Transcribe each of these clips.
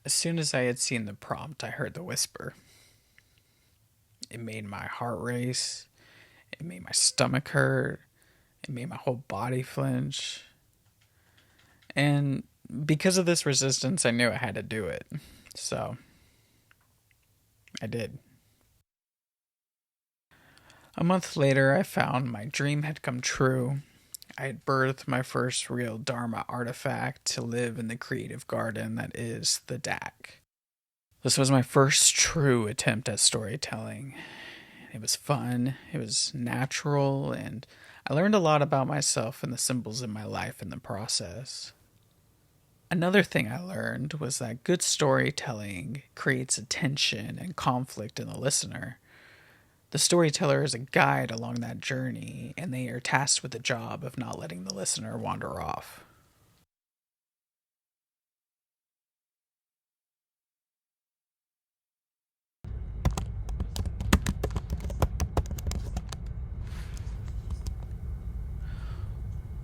As soon as I had seen the prompt, I heard the whisper. It made my heart race, it made my stomach hurt, it made my whole body flinch. And because of this resistance, I knew I had to do it. So I did. A month later, I found my dream had come true. I had birthed my first real Dharma artifact to live in the creative garden that is the DAC. This was my first true attempt at storytelling. It was fun, it was natural, and I learned a lot about myself and the symbols in my life in the process. Another thing I learned was that good storytelling creates attention and conflict in the listener. The storyteller is a guide along that journey, and they are tasked with the job of not letting the listener wander off.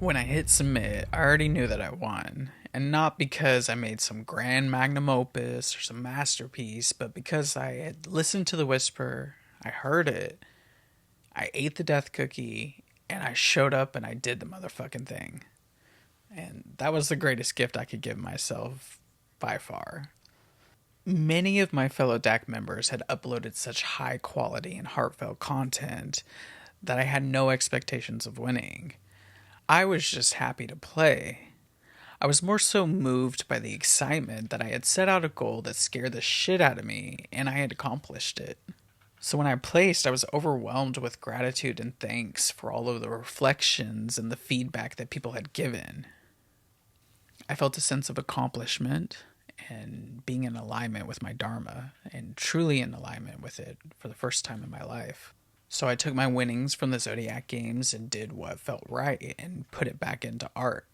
When I hit submit, I already knew that I won. And not because I made some grand magnum opus or some masterpiece, but because I had listened to the whisper, I heard it, I ate the death cookie, and I showed up and I did the motherfucking thing. And that was the greatest gift I could give myself by far. Many of my fellow DAC members had uploaded such high quality and heartfelt content that I had no expectations of winning. I was just happy to play. I was more so moved by the excitement that I had set out a goal that scared the shit out of me and I had accomplished it. So when I placed, I was overwhelmed with gratitude and thanks for all of the reflections and the feedback that people had given. I felt a sense of accomplishment and being in alignment with my Dharma and truly in alignment with it for the first time in my life. So I took my winnings from the Zodiac games and did what felt right and put it back into art.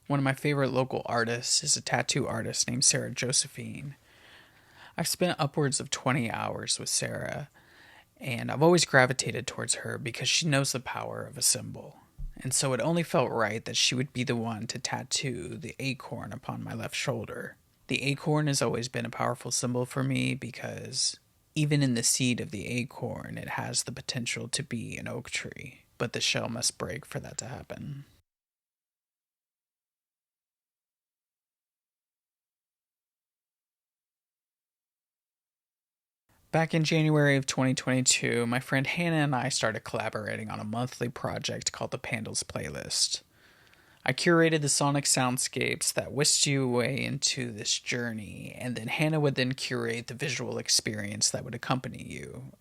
One of my favorite local artists is a tattoo artist named Sarah Josephine. I've spent upwards of 20 hours with Sarah, and I've always gravitated towards her because she knows the power of a symbol. And so it only felt right that she would be the one to tattoo the acorn upon my left shoulder. The acorn has always been a powerful symbol for me because even in the seed of the acorn, it has the potential to be an oak tree, but the shell must break for that to happen. Back in January of 2022, my friend Hannah and I started collaborating on a monthly project called the Pandals Playlist. I curated the sonic soundscapes that whisked you away into this journey, and then Hannah would then curate the visual experience that would accompany you.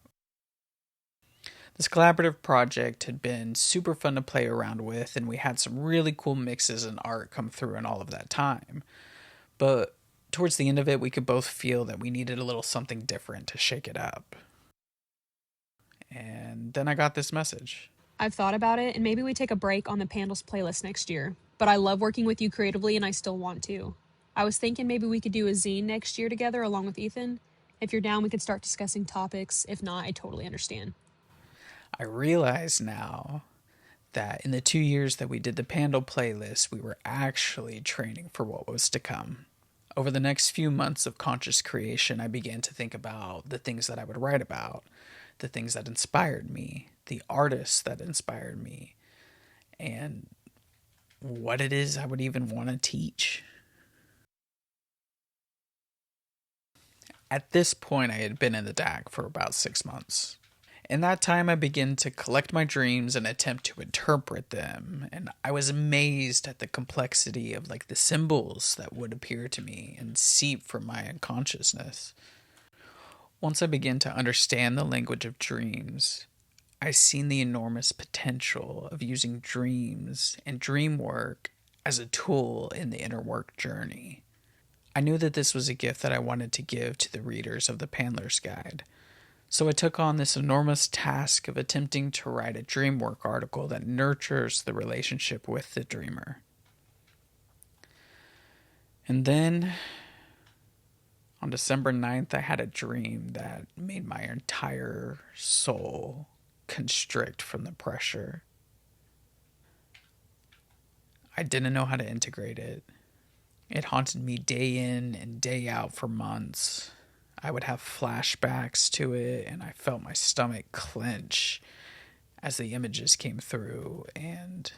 This collaborative project had been super fun to play around with, and we had some really cool mixes and art come through in all of that time. But towards the end of it, we could both feel that we needed a little something different to shake it up. And then I got this message. I've thought about it, and maybe we take a break on the Pandals playlist next year. But I love working with you creatively, and I still want to. I was thinking maybe we could do a zine next year together along with Ethan. If you're down, we could start discussing topics. If not, I totally understand. I realize now that in the 2 years that we did the Pandal playlist, we were actually training for what was to come. Over the next few months of conscious creation, I began to think about the things that I would write about, the things that inspired me, the artists that inspired me, and what it is I would even want to teach. At this point, I had been in the DAC for about 6 months. In that time, I began to collect my dreams and attempt to interpret them, and I was amazed at the complexity of the symbols that would appear to me and seep from my unconsciousness. Once I began to understand the language of dreams, I seen the enormous potential of using dreams and dream work as a tool in the inner work journey. I knew that this was a gift that I wanted to give to the readers of the Pandler's Guide. So I took on this enormous task of attempting to write a dream work article that nurtures the relationship with the dreamer. And then on December 9th, I had a dream that made my entire soul constrict from the pressure. I didn't know how to integrate it. It haunted me day in and day out for months. I would have flashbacks to it, and I felt my stomach clench as the images came through, and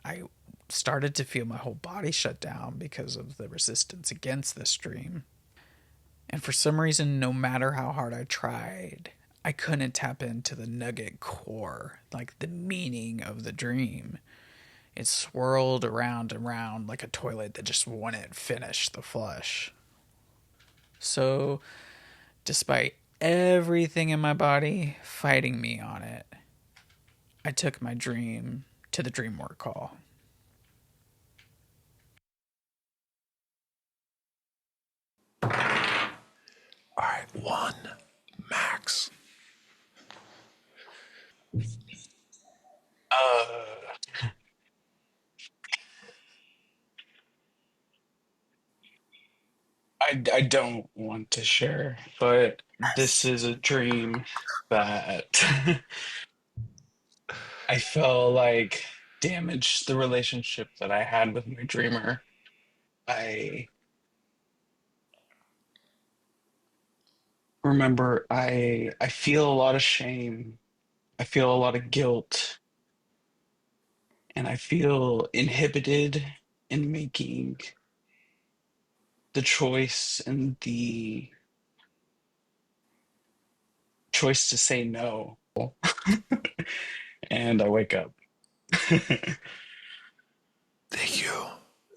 I started to feel my whole body shut down because of the resistance against this dream. And for some reason, no matter how hard I tried, I couldn't tap into the nugget core, like the meaning of the dream. It swirled around and around like a toilet that just wouldn't finish the flush. So, despite everything in my body fighting me on it, I took my dream to the dream work hall. All right, one, max. I don't want to share, but this is a dream that I felt like damaged the relationship that I had with my dreamer. I remember I feel a lot of shame. I feel a lot of guilt, and I feel inhibited in making the choice and the choice to say no. And I wake up. Thank you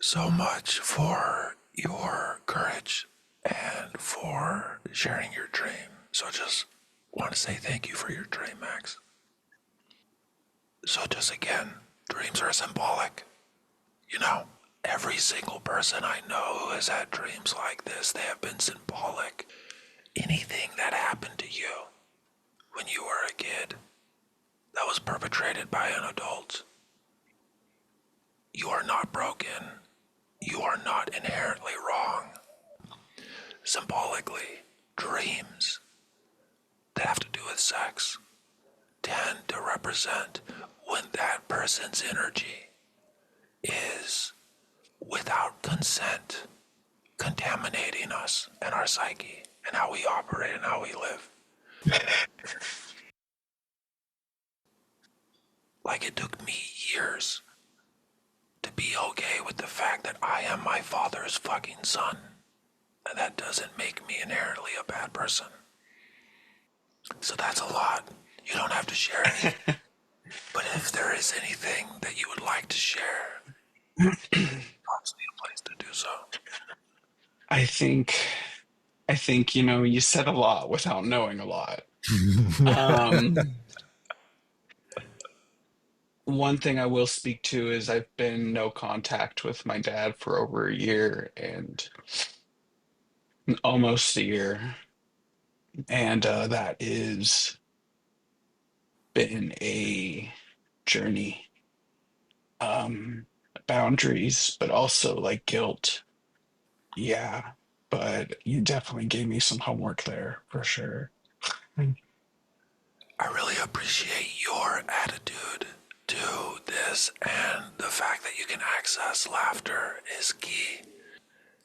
so much for your courage and for sharing your dream. So just want to say thank you for your dream, Max. So just again, dreams are symbolic. You know, every single person I know who has had dreams like this, they have been symbolic. Anything that happened to you when you were a kid that was perpetrated by an adult, you are not broken. You are not inherently wrong. Symbolically, dreams that have to do with sex tend to represent when that person's energy is, without consent, contaminating us and our psyche and how we operate and how we live. Like it took me years to be okay with the fact that I am my father's fucking son. And that doesn't make me inherently a bad person. So that's a lot. You don't have to share anything. But if there is anything that you would like to share, obviously a place to do so. I think you said a lot without knowing a lot. One thing I will speak to is I've been no contact with my dad for over a year and almost a year, and that is been a journey. Um, Boundaries, but also like guilt. Yeah, but you definitely gave me some homework there for sure. I really appreciate your attitude to this, and the fact that you can access laughter is key.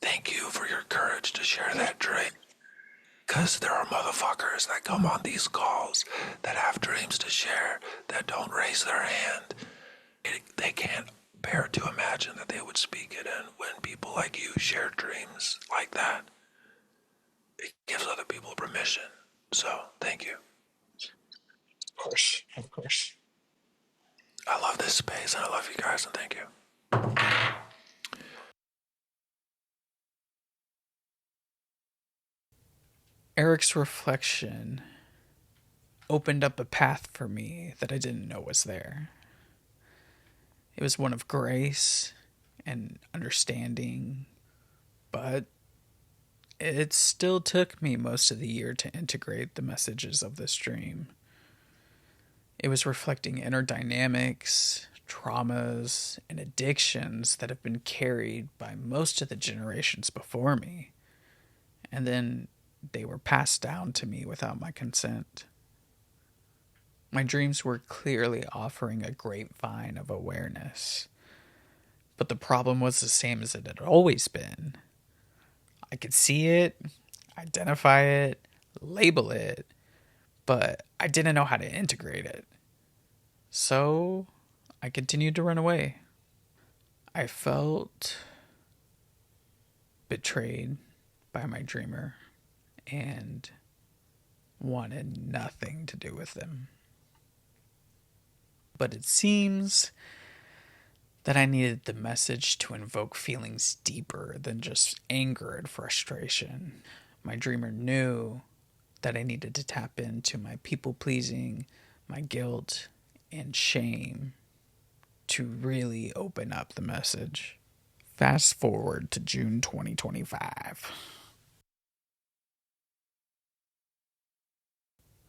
Thank you for your courage to share that dream. Because there are motherfuckers that come on these calls that have dreams to share that don't raise their hand. They can't bear to imagine that they would speak it, and when people like you share dreams like that, it gives other people permission. So, thank you. Of course, of course. I love this space and I love you guys, and thank you. Eric's reflection opened up a path for me that I didn't know was there. It was one of grace and understanding, but it still took me most of the year to integrate the messages of this dream. It was reflecting inner dynamics, traumas, and addictions that have been carried by most of the generations before me, and then they were passed down to me without my consent. My dreams were clearly offering a grapevine of awareness, But the problem was the same as it had always been. I could see it, identify it, label it, but I didn't know how to integrate it. So I continued to run away. I felt betrayed by my dreamer and wanted nothing to do with him. But it seems that I needed the message to invoke feelings deeper than just anger and frustration. My dreamer knew that I needed to tap into my people pleasing, my guilt, and shame to really open up the message. Fast forward to June 2025.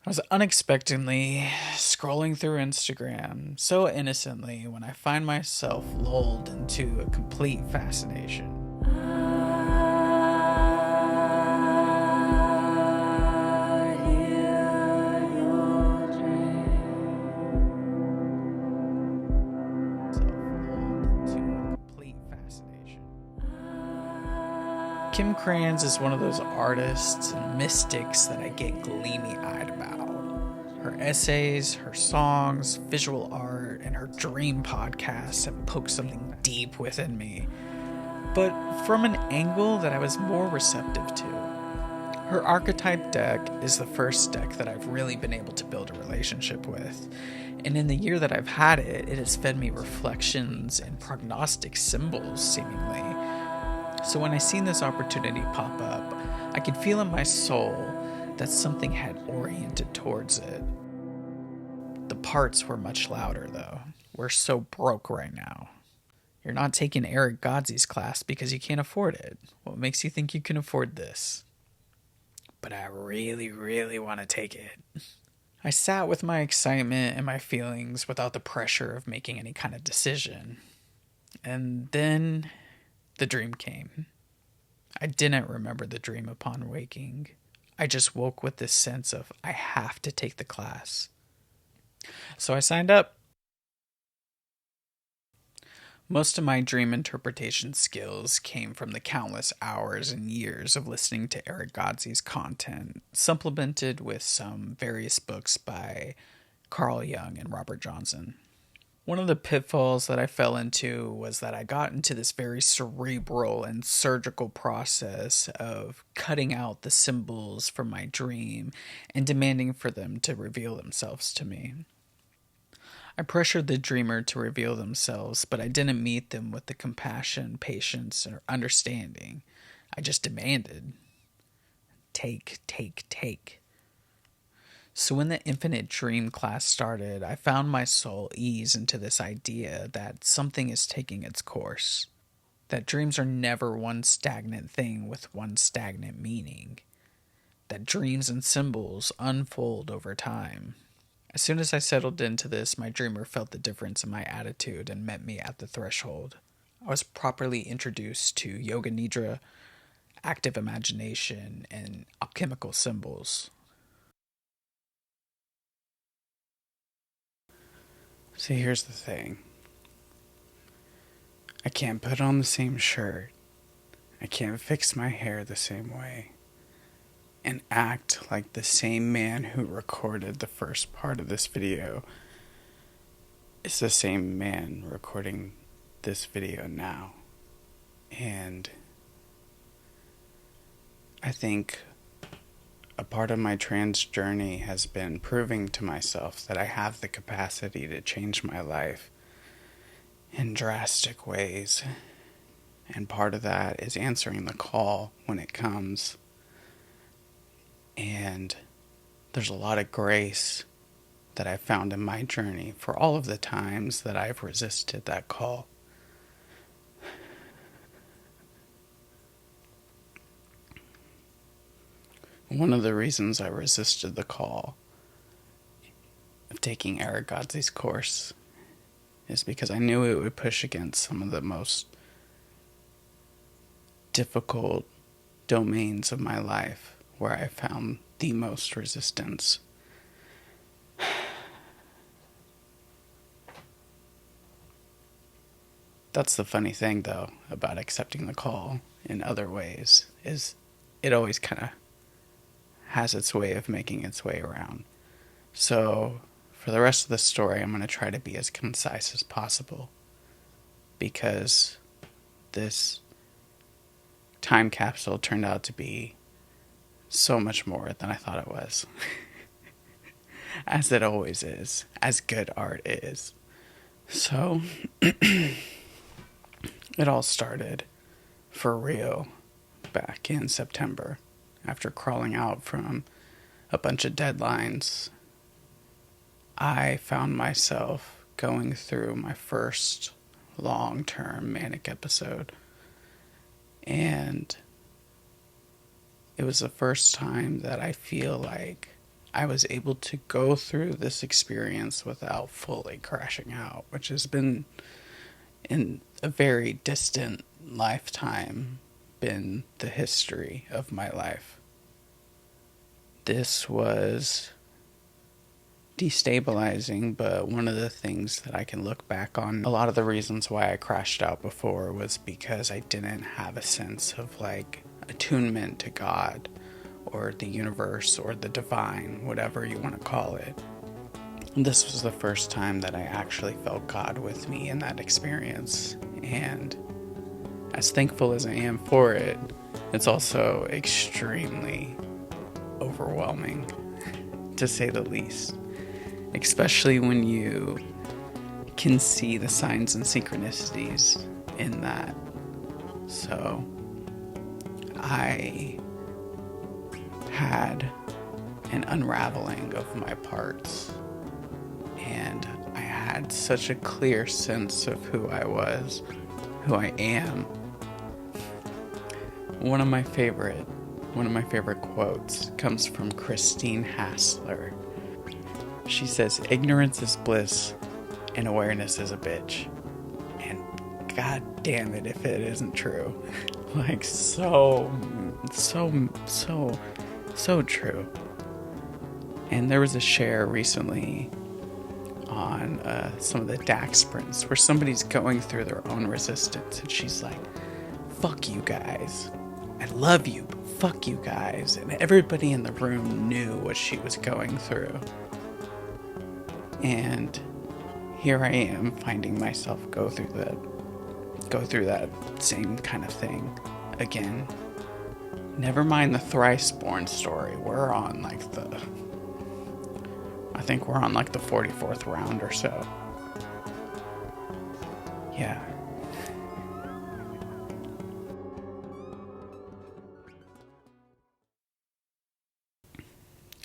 I was unexpectedly scrolling through Instagram so innocently when I find myself lulled into a complete fascination. Kim Kranz is one of those artists and mystics that I get gleamy-eyed about. Her essays, her songs, visual art, and her dream podcasts have poked something deep within me, but from an angle that I was more receptive to. Her archetype deck is the first deck that I've really been able to build a relationship with, and in the year that I've had it, it has fed me reflections and prognostic symbols, seemingly. So when I seen this opportunity pop up, I could feel in my soul that something had oriented towards it. The parts were much louder, though. We're so broke right now. You're not taking Eric Godsey's class because you can't afford it. What makes you think you can afford this? But I really, really want to take it. I sat with my excitement and my feelings without the pressure of making any kind of decision. And then the dream came. I didn't remember the dream upon waking. I just woke with this sense of I have to take the class. So I signed up. Most of my dream interpretation skills came from the countless hours and years of listening to Eric Godsey's content, supplemented with some various books by Carl Jung and Robert Johnson. One of the pitfalls that I fell into was that I got into this very cerebral and surgical process of cutting out the symbols from my dream and demanding for them to reveal themselves to me. I pressured the dreamer to reveal themselves, but I didn't meet them with the compassion, patience, or understanding. I just demanded. Take, take, take. So when the Infinite Dream class started, I found my soul ease into this idea that something is taking its course. That dreams are never one stagnant thing with one stagnant meaning. That dreams and symbols unfold over time. As soon as I settled into this, my dreamer felt the difference in my attitude and met me at the threshold. I was properly introduced to Yoga Nidra, active imagination, and alchemical symbols. See, here's the thing. I can't put on the same shirt. I can't fix my hair the same way. And act like the same man who recorded the first part of this video is the same man recording this video now. And I think a part of my trans journey has been proving to myself that I have the capacity to change my life in drastic ways. And part of that is answering the call when it comes. And there's a lot of grace that I've found in my journey for all of the times that I've resisted that call. One of the reasons I resisted the call of taking Eric Godsey's course is because I knew it would push against some of the most difficult domains of my life where I found the most resistance. That's the funny thing, though, about accepting the call in other ways, is it always kind of has its way of making its way around. So, for the rest of the story, I'm going to try to be as concise as possible, because this time capsule turned out to be so much more than I thought it was. As it always is, as good art is. So, it all started for real back in September, after crawling out from a bunch of deadlines. I found myself going through my first long-term manic episode, and it was the first time that I feel like I was able to go through this experience without fully crashing out, which has been, in a very distant lifetime, been the history of my life. This was destabilizing, but one of the things that I can look back on, a lot of the reasons why I crashed out before was because I didn't have a sense of like attunement to God or the universe or the divine, whatever you want to call it. This was the first time that I actually felt God with me in that experience, and as thankful as I am for it, it's also extremely overwhelming, to say the least. Especially when you can see the signs and synchronicities in that. So, I had an unraveling of my parts, and I had such a clear sense of who I was, who I am. One of my favorite quotes comes from Christine Hassler. She says, "Ignorance is bliss and awareness is a bitch." And god damn it if it isn't true. Like so true. And there was a share recently on some of the DAX sprints where somebody's going through their own resistance, and she's like, "Fuck you guys. I love you, but fuck you guys." And everybody in the room knew what she was going through. And here I am finding myself go through that same kind of thing again. Never mind the thrice born story. We're on like the 44th round or so. Yeah.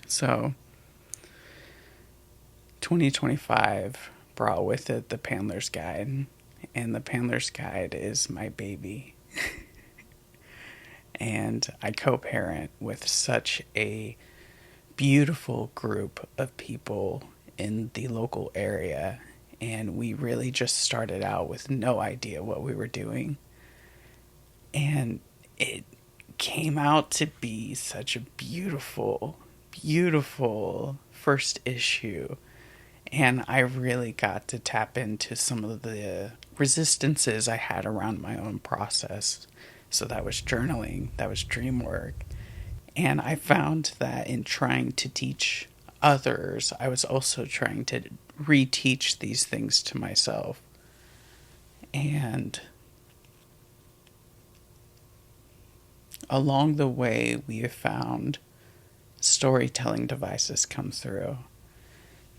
So 2025 brought with it the Paneler's Guide, and the Paneler's Guide is my baby. And I co-parent with such a beautiful group of people in the local area, and we really just started out with no idea what we were doing. And it came out to be such a beautiful, beautiful first issue. And I really got to tap into some of the resistances I had around my own process. So that was journaling, that was dream work. And I found that in trying to teach others, I was also trying to reteach these things to myself. And along the way, we have found storytelling devices come through.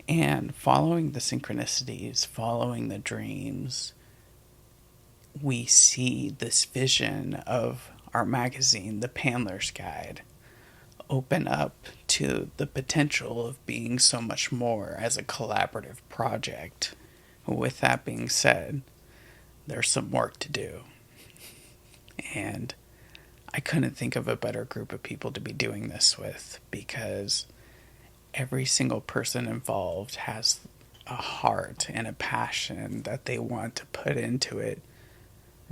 And following the synchronicities, following the dreams, we see this vision of our magazine, The Paneler's Guide, open up to the potential of being so much more as a collaborative project. With that being said, there's some work to do. And I couldn't think of a better group of people to be doing this with, because every single person involved has a heart and a passion that they want to put into it,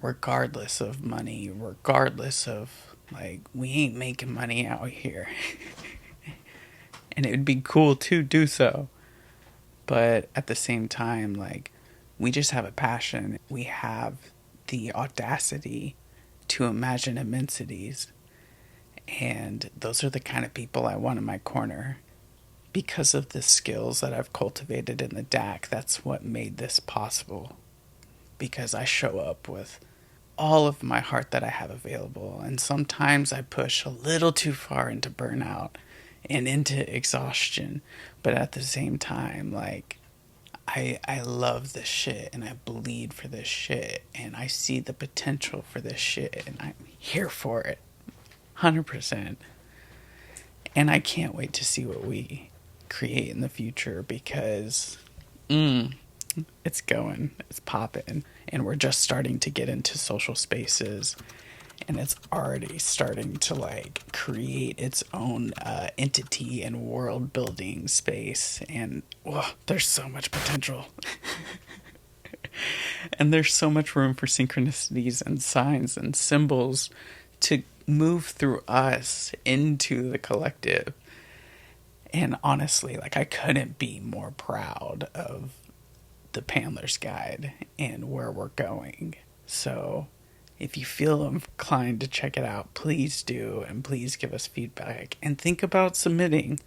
regardless of money, regardless of, like, we ain't making money out here. And it would be cool to do so. But at the same time, like, We just have a passion. We have the audacity to imagine immensities. And those are the kind of people I want in my corner. Because of the skills that I've cultivated in the DAC, that's what made this possible. Because I show up with all of my heart that I have available. And sometimes I push a little too far into burnout and into exhaustion. But at the same time, like, I love this shit and I bleed for this shit and I see the potential for this shit and I'm here for it. 100%. And I can't wait to see what we create in the future because it's going, it's popping, and we're just starting to get into social spaces, and it's already starting to like create its own entity and world building space, and there's so much potential. And there's so much room for synchronicities and signs and symbols to move through us into the collective. And honestly, like, I couldn't be more proud of the Paneler's Guide and where we're going. So if you feel inclined to check it out, please do, and please give us feedback and think about submitting.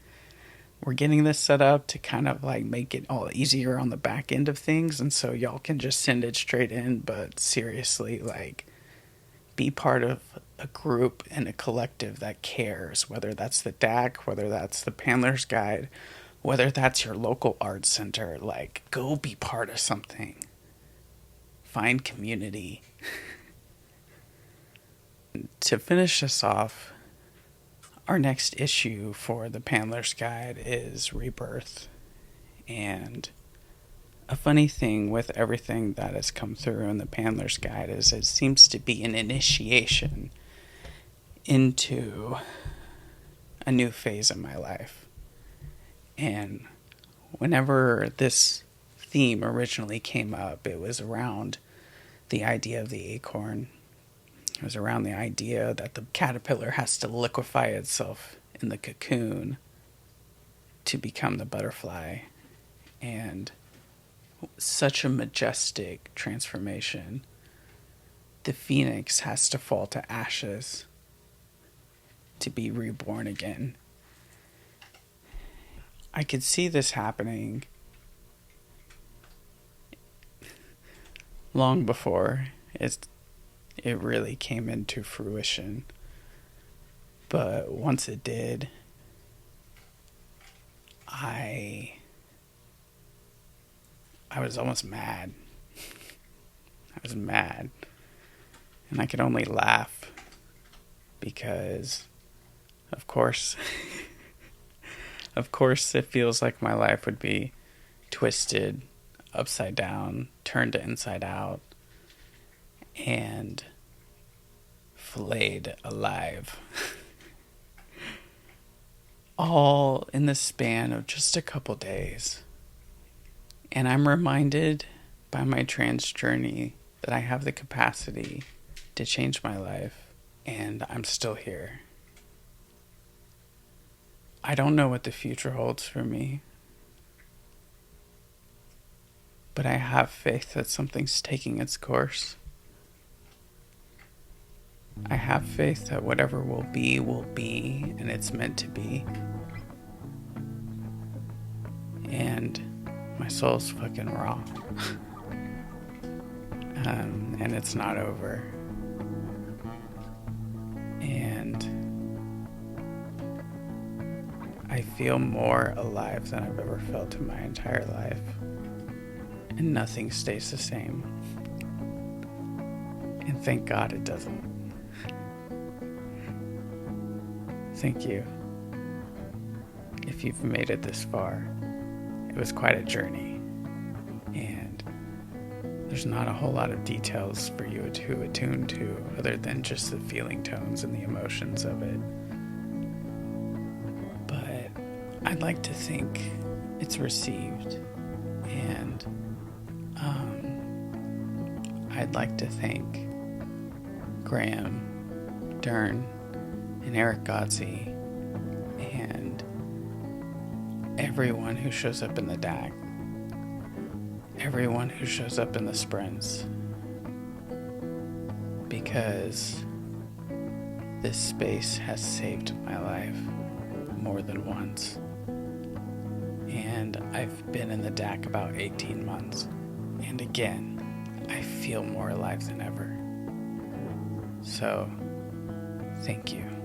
We're getting this set up to kind of like make it all easier on the back end of things, and so y'all can just send it straight in. But seriously, like, be part of a group and a collective that cares, whether that's the DAC, whether that's the Paneler's Guide, whether that's your local art center. Like, go be part of something. Find community. To finish this off, our next issue for the Paneler's Guide is Rebirth. And a funny thing with everything that has come through in the Paneler's Guide is it seems to be an initiation into a new phase in my life. And whenever this theme originally came up, it was around the idea of the acorn. It was around the idea that the caterpillar has to liquefy itself in the cocoon to become the butterfly. And such a majestic transformation. The phoenix has to fall to ashes to be reborn again. I could see this happening long before it really came into fruition. But once it did, I was almost mad. I was mad. And I could only laugh because, of course, it feels like my life would be twisted upside down, turned inside out, and filleted alive. All in the span of just a couple days. And I'm reminded by my trans journey that I have the capacity to change my life, and I'm still here. I don't know what the future holds for me, but I have faith that something's taking its course. I have faith that whatever will be, and it's meant to be. And my soul's fucking raw. And it's not over. And I feel more alive than I've ever felt in my entire life. And nothing stays the same. And thank God it doesn't. Thank you. If you've made it this far, it was quite a journey. And there's not a whole lot of details for you to attune to other than just the feeling tones and the emotions of it. But I'd like to think it's received. And I'd like to thank Graham, Dern, and Eric Godsey, and everyone who shows up in the DAC. everyone who shows up in the sprints, because this space has saved my life more than once. And I've been in the DAC about 18 months. And again, I feel more alive than ever. So, thank you.